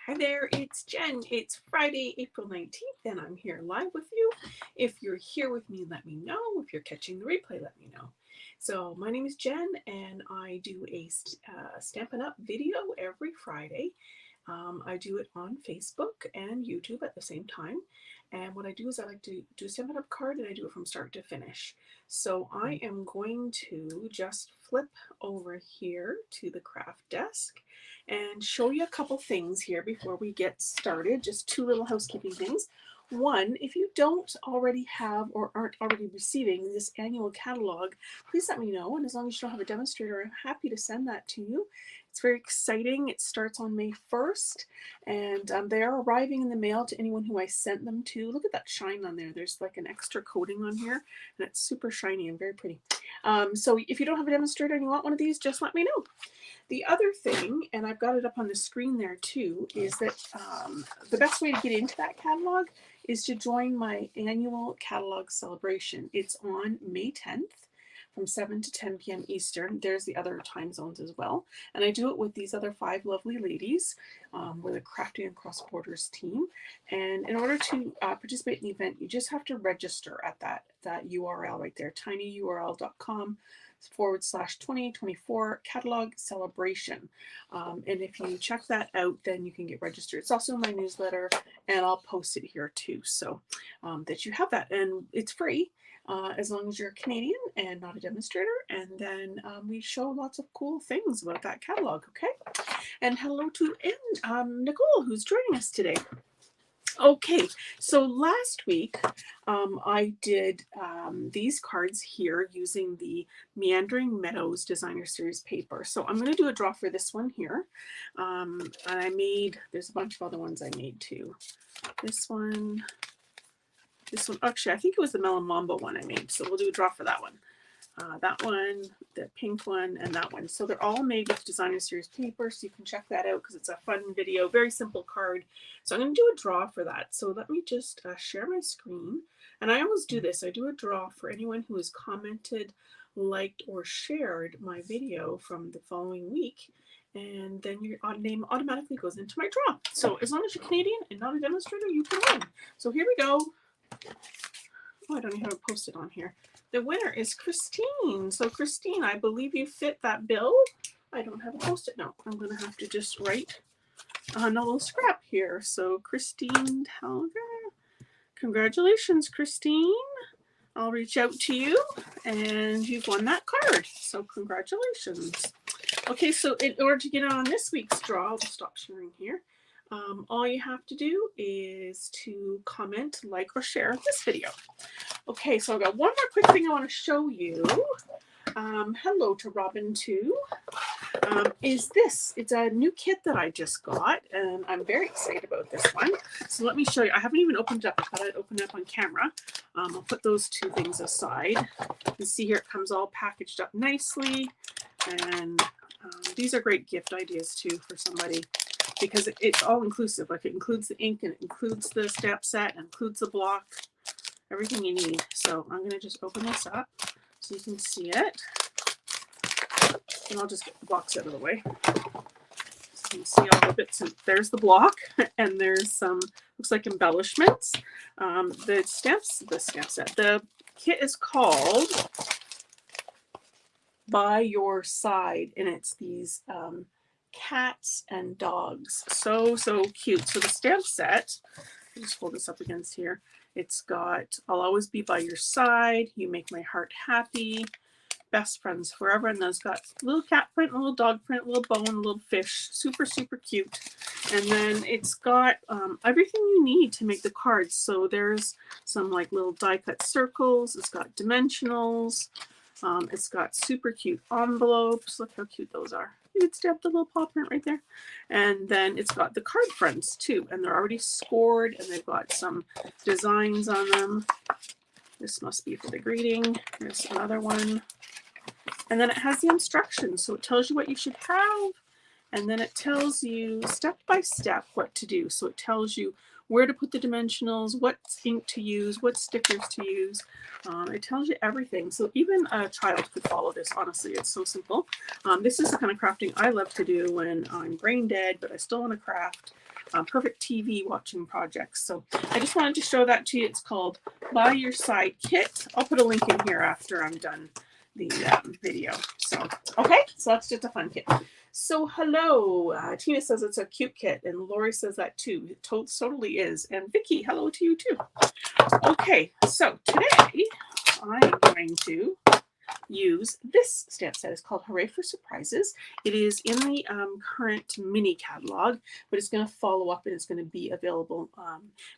Hi there, it's Jen. It's Friday, April 19th, and I'm here live with you. If you're here with me, let me know. If you're catching the replay, let me know. So, my name is Jen, and I do a Stampin' Up video every Friday. I do it on Facebook and YouTube at the same time. And what I do is I like to do a Stampin' Up card, and I do it from start to finish. So I am going to just flip over here to the craft desk and show you a couple things here before we get started. Just two little housekeeping things. One, if you don't already have or aren't already receiving this annual catalog, please let me know. And as long as you don't have a demonstrator, I'm happy to send that to you. It's very exciting. It starts on May 1st, and they are arriving in the mail to anyone who I sent them to. Look at that shine on there. There's like an extra coating on here, and it's super shiny and very pretty. So if you don't have a demonstrator and you want one of these, just let me know. The other thing, and I've got it up on the screen there too, is that the best way to get into that catalog is to join my annual catalog celebration. It's on May 10th from 7 to 10 p.m. Eastern. There's the other time zones as well. And I do it with these other 5 lovely ladies. We're the Crafting and Cross Borders team. And in order to participate in the event, you just have to register at that URL right there, tinyurl.com/2024 catalog celebration. And if you check that out, then you can get registered. It's also in my newsletter, and I'll post it here too, so that you have that. And it's free as long as you're Canadian and not a demonstrator. And then we show lots of cool things about that catalog, okay? And hello to Nicole, who's joining us today. Okay, so last week I did these cards here using the Meandering Meadows Designer Series paper. So I'm going to do a draw for this one here. And there's a bunch of other ones I made too. This one, actually I think it was the Melon Mambo one I made. So we'll do a draw for that one. That one, the pink one, and that one. So they're all made with Designer Series paper, so you can check that out because it's a fun video, very simple card. So I'm going to do a draw for that. So let me just share my screen. And I always do this. I do a draw for anyone who has commented, liked, or shared my video from the following week. And then your name automatically goes into my draw. So as long as you're Canadian and not a demonstrator, you can win. So here we go. Oh, I don't know how to post it on here. The winner is Christine. So Christine, I believe you fit that bill. I don't have a post-it note. I'm going to have to just write on a little scrap here. So Christine Helger, congratulations, Christine. I'll reach out to you, and you've won that card. So congratulations. Okay, so in order to get on this week's draw, I'll just stop sharing here. All you have to do is to comment, like, or share this video. Okay, so I've got one more quick thing I want to show you. Hello to Robin too. Is this? It's a new kit that I just got, and I'm very excited about this one. So let me show you. I haven't even opened it up. I thought I'd open it up on camera. I'll put those two things aside. You can see here it comes all packaged up nicely, and these are great gift ideas too for somebody, because it's all inclusive. Like it includes the ink, and it includes the stamp set, and includes the block, everything you need. So I'm going to just open this up so you can see it. And I'll just get the box out of the way. So you can see all the bits. And there's the block, and there's some, looks like embellishments. The stamp set. The kit is called By Your Side, and it's these cats and dogs. So cute. So the stamp set, I'll just hold this up against here. It's got I'll always be by your side, you make my heart happy, best friends forever, and then it's got little cat print, a little dog print, a little bone, a little fish. Super cute. And then it's got everything you need to make the cards. So there's some like little die cut circles. It's got dimensionals. It's got super cute envelopes. Look how cute those are. You could stamp the little paw print right there. And then it's got the card fronts too, and they're already scored, and they've got some designs on them. This must be for the greeting. There's another one. And then it has the instructions, so it tells you what you should have, and then it tells you step by step what to do. So it tells you where to put the dimensionals, what ink to use, what stickers to use. It tells you everything. So even a child could follow this. Honestly, it's so simple. This is the kind of crafting I love to do when I'm brain dead, but I still want to craft. perfect TV watching projects. So I just wanted to show that to you. It's called Buy Your Side Kit. I'll put a link in here after I'm done the video. So, okay, so that's just a fun kit. So hello, Tina says it's a cute kit, and Lori says that too. It totally is. And Vicky, hello to you too. Okay, so today I'm going to use this stamp set. It's called Hooray for Surprises. It is in the current mini catalog, but it's going to follow up and it's going to be available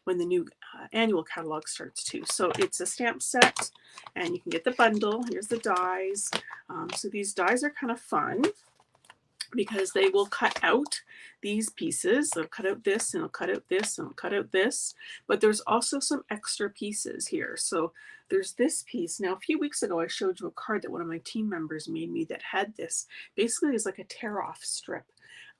when the new annual catalog starts too. So it's a stamp set and you can get the bundle. Here's the dies. So these dies are kind of fun because they will cut out these pieces. They'll cut out this and they'll cut out this and they'll cut out this, but there's also some extra pieces here. So there's this piece. Now, a few weeks ago, I showed you a card that one of my team members made me that had this. Basically, it's like a tear-off strip.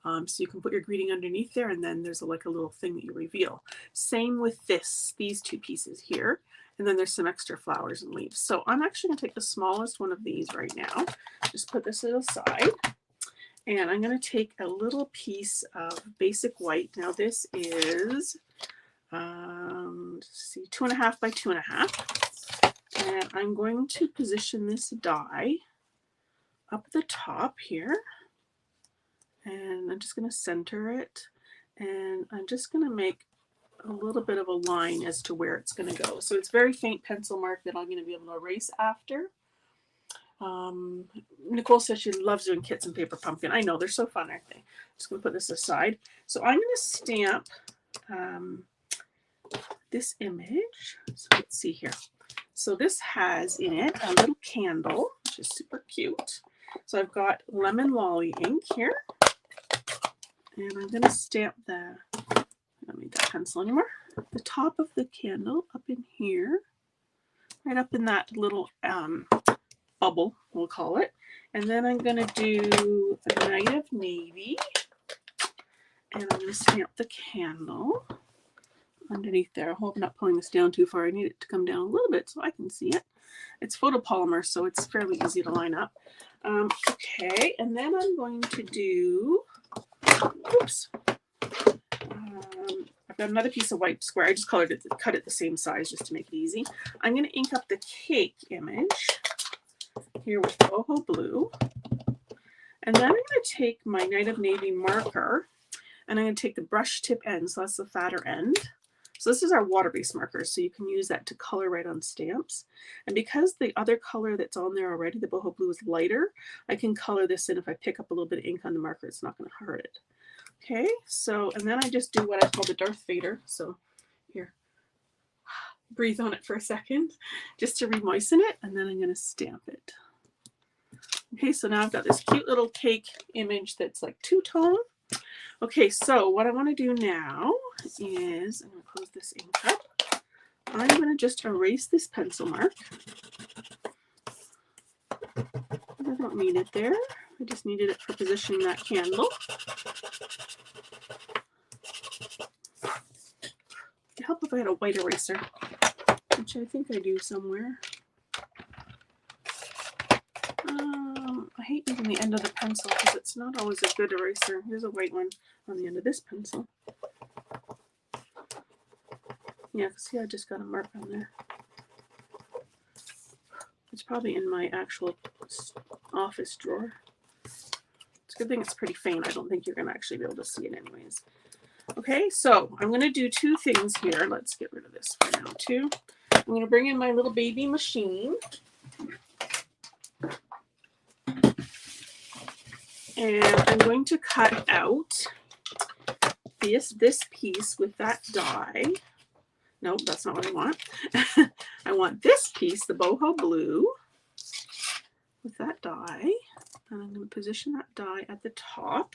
So you can put your greeting underneath there, and then there's like a little thing that you reveal. Same with these two pieces here. And then there's some extra flowers and leaves. So I'm actually going to take the smallest one of these right now. Just put this aside. And I'm going to take a little piece of basic white. Now this is, let's see, 2.5 by 2.5. And I'm going to position this die up the top here. And I'm just going to center it. And I'm just going to make a little bit of a line as to where it's going to go. So it's very faint pencil mark that I'm going to be able to erase after. Nicole says she loves doing kits and paper pumpkin. I know, they're so fun, aren't they? Just going to put this aside. So I'm going to stamp this image. So let's see here. So this has in it a little candle, which is super cute. So I've got Lemon Lolly ink here. And I'm going to stamp I don't need that pencil anymore. The top of the candle up in here. Right up in that little bubble, we'll call it. And then I'm going to do a Night of Navy. And I'm going to stamp the candle underneath there. I hope I'm not pulling this down too far. I need it to come down a little bit so I can see it. It's photopolymer, so it's fairly easy to line up. Okay, and then I'm going to do, oops. I've got another piece of white square. I just cut it the same size just to make it easy. I'm going to ink up the cake image here with boho blue. And then I'm going to take my Night of Navy marker and I'm going to take the brush tip end, so that's the fatter end. So this is our water-based marker, so you can use that to color right on stamps. And because the other color that's on there already, the boho blue, is lighter, I can color this in. If I pick up a little bit of ink on the marker, it's not going to hurt it. Okay, so, and then I just do what I call the Darth Vader. So here, breathe on it for a second, just to re-moisten it, and then I'm going to stamp it. Okay, so now I've got this cute little cake image that's like two-tone. Okay, so what I want to do now is, I'm going to close this ink up. I'm going to just erase this pencil mark. I don't need it there. I just needed it for positioning that candle. It'd help if I had a white eraser, which I think I do somewhere. I hate using the end of the pencil because it's not always a good eraser. Here's a white one on the end of this pencil. Yeah, see, I just got a mark on there. It's probably in my actual office drawer. It's a good thing it's pretty faint. I don't think you're going to actually be able to see it anyways. Okay, so I'm going to do two things here. Let's get rid of this for now too. I'm going to bring in my little baby machine. And I'm going to cut out this piece with that die. Nope, that's not what I want. I want this piece, the boho blue, with that die. And I'm going to position that die at the top.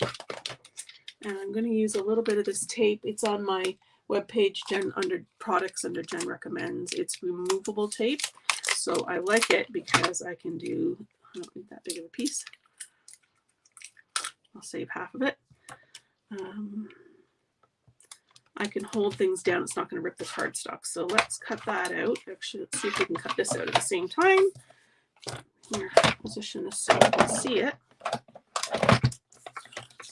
And I'm going to use a little bit of this tape. It's on my webpage, under products under Jen Recommends. It's removable tape. So I like it because I can do, I don't need that big of a piece. I'll save half of it. I can hold things down. It's not going to rip the cardstock. So let's cut that out. Actually, let's see if we can cut this out at the same time. Here, position this so you can see it.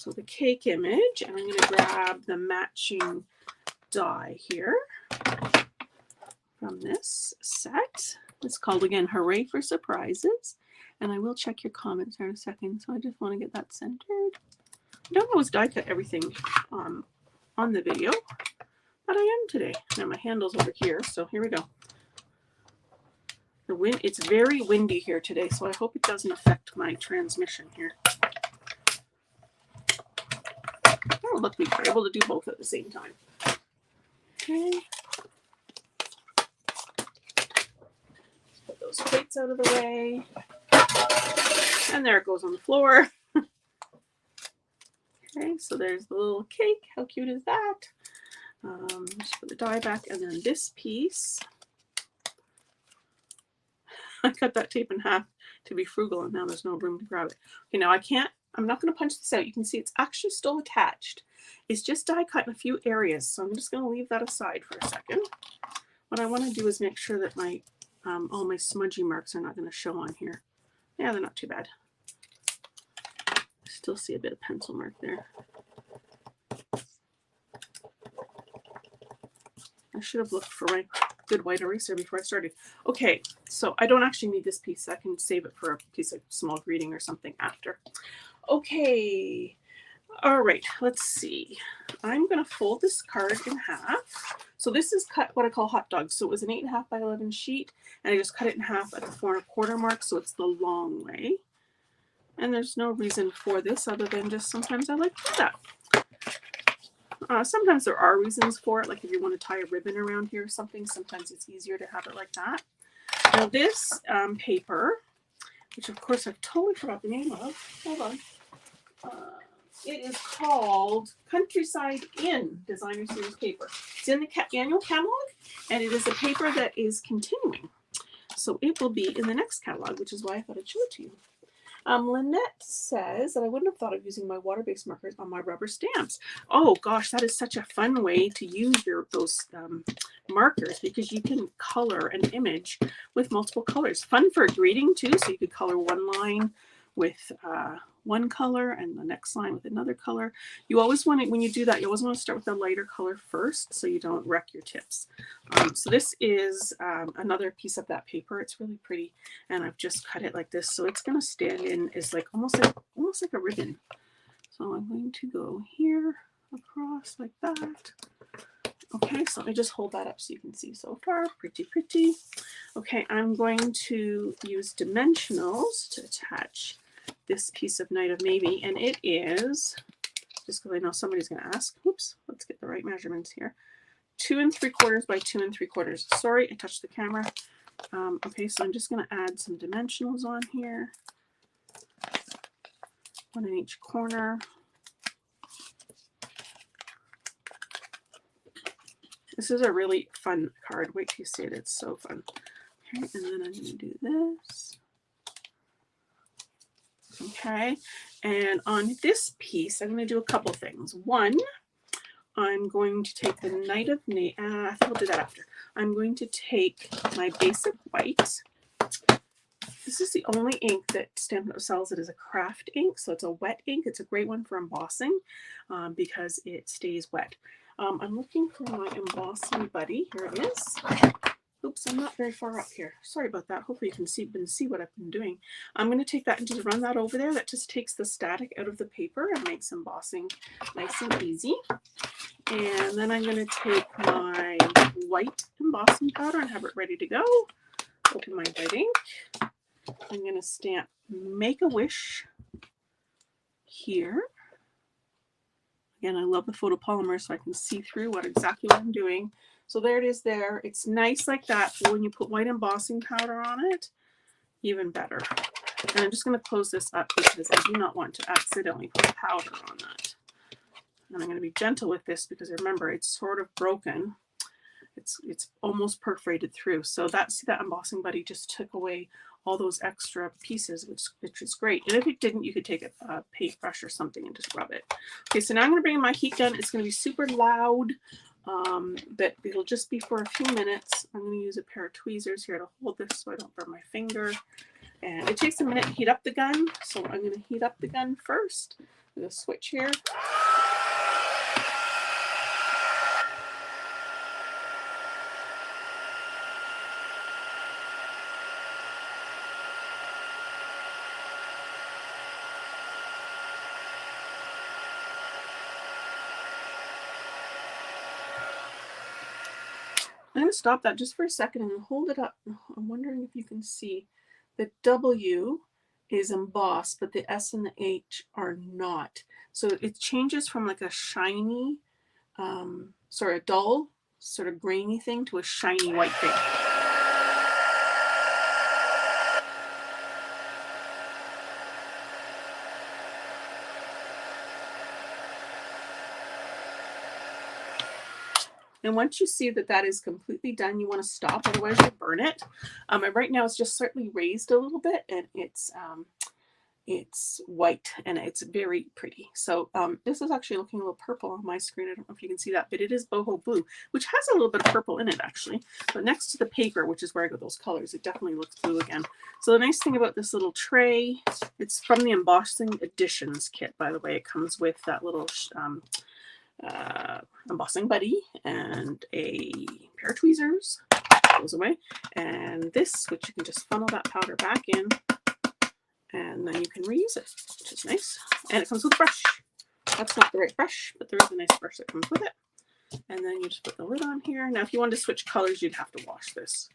So the cake image, and I'm going to grab the matching die here from this set. It's called, again, Hooray for Surprises. And I will check your comments here in a second. So I just want to get that centered. I don't always die cut everything on the video, but I am today. Now my handle's over here, so here we go. The wind, it's very windy here today, so I hope it doesn't affect my transmission here. Oh, look, we were able to do both at the same time. Okay. Let's put those plates out of the way. And there it goes on the floor. Okay, so there's the little cake. How cute is that? Just put the die back, and then this piece. I cut that tape in half to be frugal, and now there's no room to grab it. Okay, now I'm not going to punch this out. You can see it's actually still attached. It's just die cut in a few areas, so I'm just going to leave that aside for a second. What I want to do is make sure that my all my smudgy marks are not going to show on here. Yeah, they're not too bad. Still see a bit of pencil mark there. I should have looked for my good white eraser before I started. Okay, so I don't actually need this piece. I can save it for a piece of small greeting or something after. Okay, all right, let's see. I'm going to fold this card in half. So this is cut what I call hot dogs. So it was an 8.5 by 11 sheet, and I just cut it in half at the 4 1/4 mark, so it's the long way. And there's no reason for this other than just sometimes I like to do that. Sometimes there are reasons for it, like if you want to tie a ribbon around here or something, sometimes it's easier to have it like that. Now this paper, which of course I've totally forgot the name of, hold on. It is called Countryside Inn Designer Series paper. It's in the annual catalog, and it is a paper that is continuing. So it will be in the next catalog, which is why I thought I'd show it to you. Lynette says that I wouldn't have thought of using my water-based markers on my rubber stamps. Oh gosh, that is such a fun way to use those markers, because you can color an image with multiple colors. Fun for greeting too, so you could color one line with one color and the next line with another color. You always want to, when you do that, you always want to start with a lighter color first so you don't wreck your tips. So this is another piece of that paper. It's really pretty, and I've just cut it like this, so it's going to stand in as like almost like a ribbon. So I'm going to go here across like that. Okay, so let me just hold that up so you can see so far. Pretty, pretty. Okay, I'm going to use dimensionals to attach this piece of Night of Maybe, and it is, just because I know somebody's going to ask, oops, let's get the right measurements here, 2 3/4 by 2 3/4. Sorry, I touched the camera. Okay, so I'm just going to add some dimensionals on here, one in each corner. This is a really fun card. Wait till you see it. It's so fun. Okay, and then I'm going to do this. Okay, and on this piece, I'm going to do a couple things. One, I'm going to take the Night of Maybe. I think we'll do that after. I'm going to take my basic white. This is the only ink that Stampin' Up! Sells that is a craft ink, so it's a wet ink. It's a great one for embossing because it stays wet. I'm looking for my embossing buddy. Here it is. Oops, I'm not very far up here. Sorry about that. Hopefully you can see what I've been doing. I'm going to take that and just run that over there. That just takes the static out of the paper and makes embossing nice and easy. And then I'm going to take my white embossing powder and have it ready to go. Open my white ink. I'm going to stamp Make a Wish here. Again, I love the photopolymer so I can see through exactly what I'm doing. So there it is there. It's nice like that. But when you put white embossing powder on it, even better. And I'm just going to close this up because I do not want to accidentally put powder on that. And I'm going to be gentle with this because remember, it's sort of broken. It's almost perforated through. So that embossing buddy just took away all those extra pieces, which is great. And if it didn't, you could take a paintbrush or something and just rub it. Okay, so now I'm going to bring in my heat gun. It's going to be super loud, but it'll just be for a few minutes. I'm going to use a pair of tweezers here to hold this so I don't burn my finger. And it takes a minute to heat up the gun, so I'm going to heat up the gun first. the switch here. I'm going to stop that just for a second and hold it up. I'm wondering if you can see the W is embossed, but the S and the H are not. So it changes from like a shiny, sort of dull, sort of grainy thing to a shiny white thing. And once you see that that is completely done, you want to stop, otherwise you'll burn it. And right now it's just slightly raised a little bit, and it's white and it's very pretty. So this is actually looking a little purple on my screen. I don't know if you can see that, but it is boho blue, which has a little bit of purple in it actually. But next to the paper, which is where I got those colors, it definitely looks blue again. So the nice thing about this little tray, it's from the Embossing Editions kit, by the way. It comes with that little embossing buddy and a pair of tweezers, goes away, and this, which you can just funnel that powder back in, and then you can reuse it, which is nice. And it comes with a brush. That's not the right brush, but there is a nice brush that comes with it. And then you just put the lid on here. Now if you wanted to switch colors, you'd have to wash this.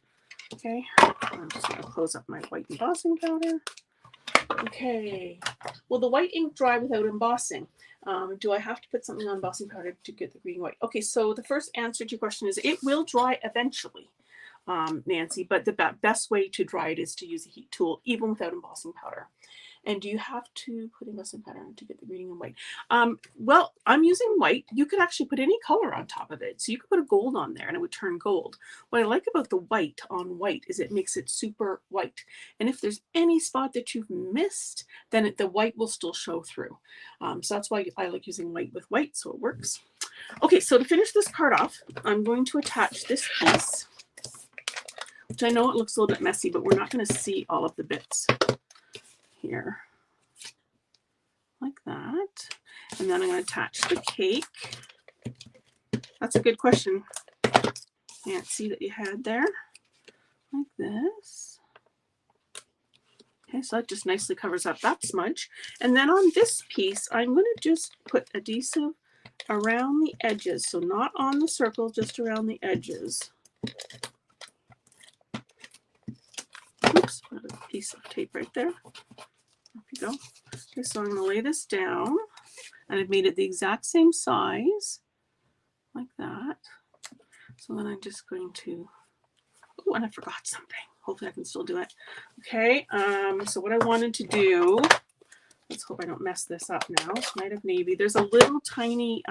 Okay, I'm just going to close up my white embossing powder. Okay, will the white ink dry without embossing? Do I have to put something on embossing powder to get the green white? Okay, so the first answer to your question is it will dry eventually, Nancy, but the best way to dry it is to use a heat tool, even without embossing powder. And do you have to put embossing powder on to get the green and white? Well, I'm using white. You could actually put any color on top of it. So you could put a gold on there and it would turn gold. What I like about the white on white is it makes it super white. And if there's any spot that you've missed, then the white will still show through. So that's why I like using white with white, so it works. Okay, so to finish this card off, I'm going to attach this piece, which I know it looks a little bit messy, but we're not going to see all of the bits here, like that. And then I'm going to attach the cake. That's a good question, Nancy, that you had there, like this. Okay, so that just nicely covers up that smudge. And then on this piece, I'm going to just put adhesive around the edges. So not on the circle, just around the edges. Oops, put a piece of tape right there. There you go. Okay, so I'm going to lay this down, and I've made it the exact same size, like that. So then I'm just going to, oh, and I forgot something. Hopefully I can still do it. Okay, so what I wanted to do, let's hope I don't mess this up now. Night of Navy. There's a little tiny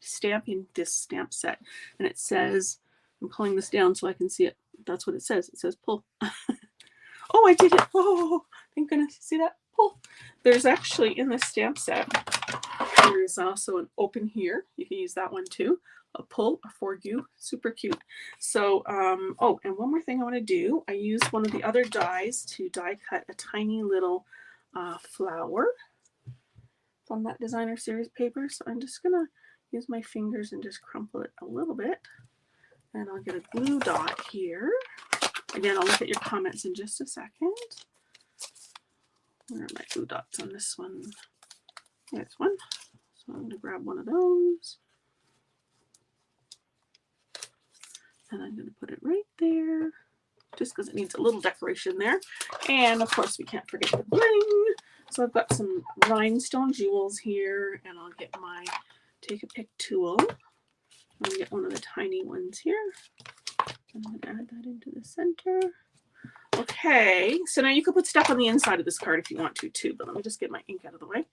stamp in this stamp set, and it says, I'm pulling this down so I can see it. That's what it says. It says pull. Oh, I did it. Oh, thank goodness. See that? Pull. There's actually in this stamp set, there is also an open here. You can use that one too. A pull, a for you. Super cute. So, oh, and one more thing I want to do. I used one of the other dies to die cut a tiny little flower from that designer series paper. So I'm just going to use my fingers and just crumple it a little bit. And I'll get a glue dot here. Again, I'll look at your comments in just a second. Where are my glue dots on this one? There's one. So I'm going to grab one of those. And I'm going to put it right there, just because it needs a little decoration there. And of course, we can't forget the bling. So I've got some rhinestone jewels here, and I'll get my take a pick tool. I'll get one of the tiny ones here. I'm going to add that into the center. Okay, so now you could put stuff on the inside of this card if you want to too, but let me just get my ink out of the way.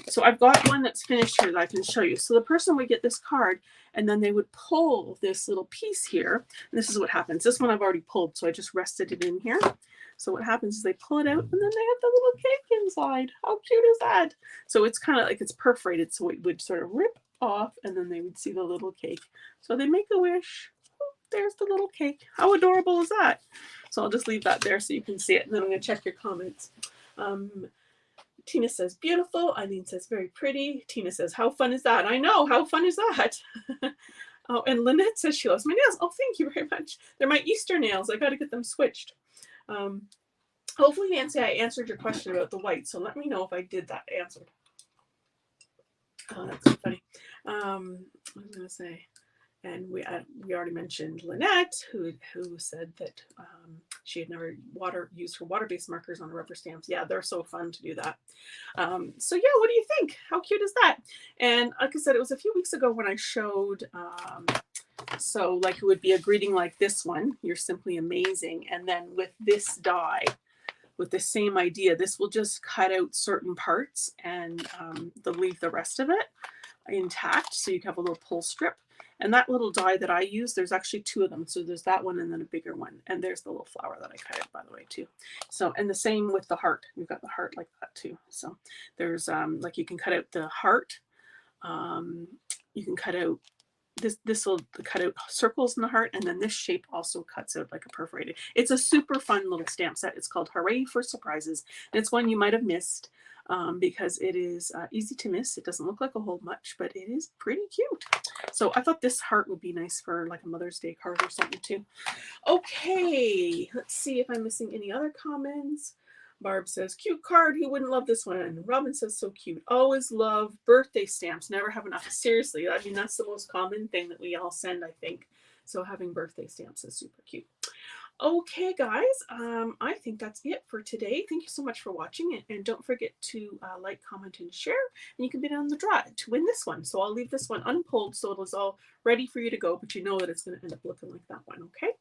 So I've got one that's finished here that I can show you. So the person would get this card, and then they would pull this little piece here. And this is what happens. This one I've already pulled, so I just rested it in here. So what happens is they pull it out, and then they have the little cake inside. How cute is that? So it's kind of like it's perforated, so it would sort of rip off, and then they would see the little cake. So they make a wish. Oh, there's the little cake. How adorable is that? So I'll just leave that there so you can see it, and then I'm going to check your comments. Tina says, beautiful. Eileen says, very pretty. Tina says, how fun is that? I know, how fun is that? Oh, and Lynette says she loves my nails. Oh, thank you very much. They're my Easter nails. I got to get them switched. Hopefully, Nancy, I answered your question about the white. So let me know if I did that answer. Oh, that's so funny. What was I going to say? And we already mentioned Lynette, who said that she had never used her water-based markers on rubber stamps. Yeah, they're so fun to do that. So yeah, what do you think? How cute is that? And like I said, it was a few weeks ago when I showed, so like it would be a greeting like this one, you're simply amazing. And then with this die, with the same idea, this will just cut out certain parts and they'll leave the rest of it intact. So you can have a little pull strip. And that little die that I use, there's actually two of them. So there's that one and then a bigger one. And there's the little flower that I cut out, by the way, too. So, and the same with the heart. We've got the heart like that too. So there's like you can cut out the heart. You can cut out this will cut out circles in the heart, and then this shape also cuts out like a perforated. It's a super fun little stamp set. It's called Hooray for Surprises. And it's one you might have missed because it is easy to miss. It doesn't look like a whole much, but it is pretty cute. So I thought this heart would be nice for like a Mother's Day card or something too. Okay, let's see if I'm missing any other comments. Barb says, cute card. Who wouldn't love this one? Robin says, so cute. Always love birthday stamps. Never have enough. Seriously, I mean, that's the most common thing that we all send, I think. So having birthday stamps is super cute. Okay, guys, I think that's it for today. Thank you so much for watching, and don't forget to like, comment, and share. And you can be on the draw to win this one. So I'll leave this one unpulled so it is all ready for you to go, but you know that it's going to end up looking like that one, okay?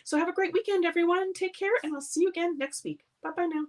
So have a great weekend, everyone. Take care, and I'll see you again next week. Bye-bye now.